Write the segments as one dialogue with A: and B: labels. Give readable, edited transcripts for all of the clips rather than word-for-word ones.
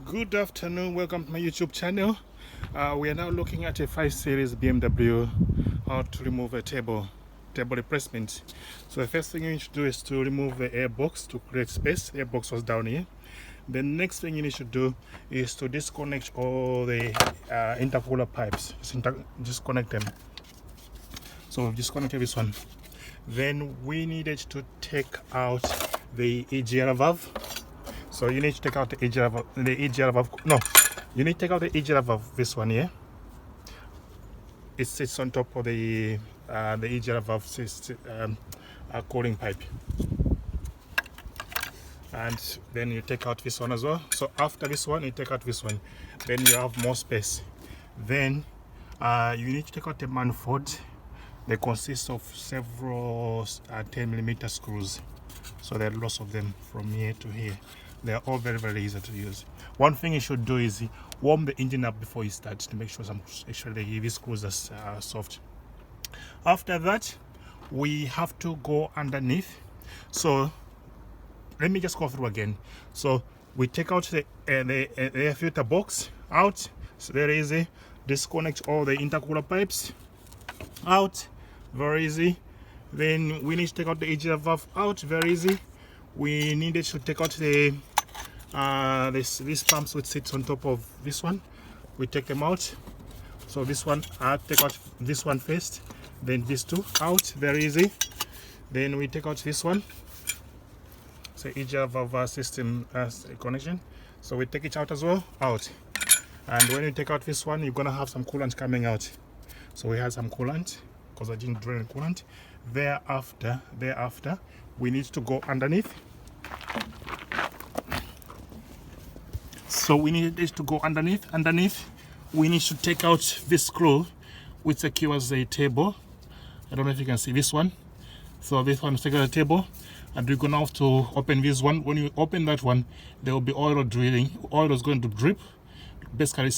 A: Good afternoon, welcome to my YouTube channel. We are now looking at a 5 Series BMW, how to remove a table replacement. So the first thing you need to do is to remove the airbox to create space. The airbox was down here. The next thing you need to do is to disconnect all the intercooler pipes. Disconnect them. So we've disconnected this one. Then we needed to take out the EGR valve. So you need to take out the EGR valve. No, you need to take out the EGR valve. This one here. It sits on top of the EGR valve cooling pipe. And then you take out this one as well. So after this one, you take out this one. Then you have more space. Then you need to take out the manifold. They consist of several 10mm screws. So there are lots of them from here to here. They are all very easy to use. One thing you should do is warm the engine up before you start to make sure these screws are soft. After that, we have to go underneath. So let me just go through again. So we take out the air filter box out. It's very easy. Disconnect all the intercooler pipes out. Very easy. Then we need to take out the EGR valve out. Very easy. We needed to take out the these pumps which sits on top of this one. We take them out. So this one, I take out this one first, then these two out. Very easy. Then we take out this one. So EGR valve system connection. So we take it out as well, out. And when you take out this one, you're gonna have some coolant coming out. So we had some coolant because I didn't drain coolant. Thereafter, we need to go underneath. So we need this to go underneath. We need to take out this screw which secures the table. I don't know if you can see this one. So this one is taking the table, and we're gonna have to open this one. When you open that one, there will be oil drilling. Oil is going to drip. Basically,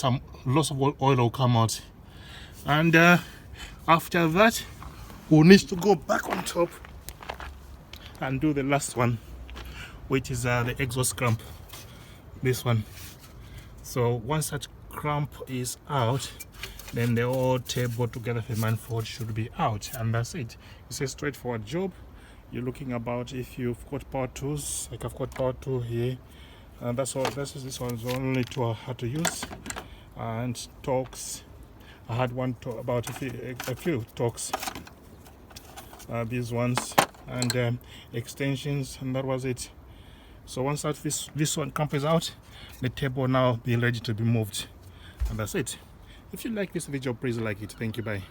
A: lots of oil will come out. And after that, we'll need to go back on top and do the last one, which is the exhaust clamp. This one. So once that clamp is out, then the whole table together with the manifold should be out, and that's it. It's a straightforward job. You're looking about, if you've got power tools, like I've got power tool here, and that's all. This one's the only tool I had to use. And torques, I had about a few torques. These ones, and extensions, and that was it. So once this one clamp is out, the table now be ready to be moved, and that's it. If you like this video, please like it. Thank you. Bye.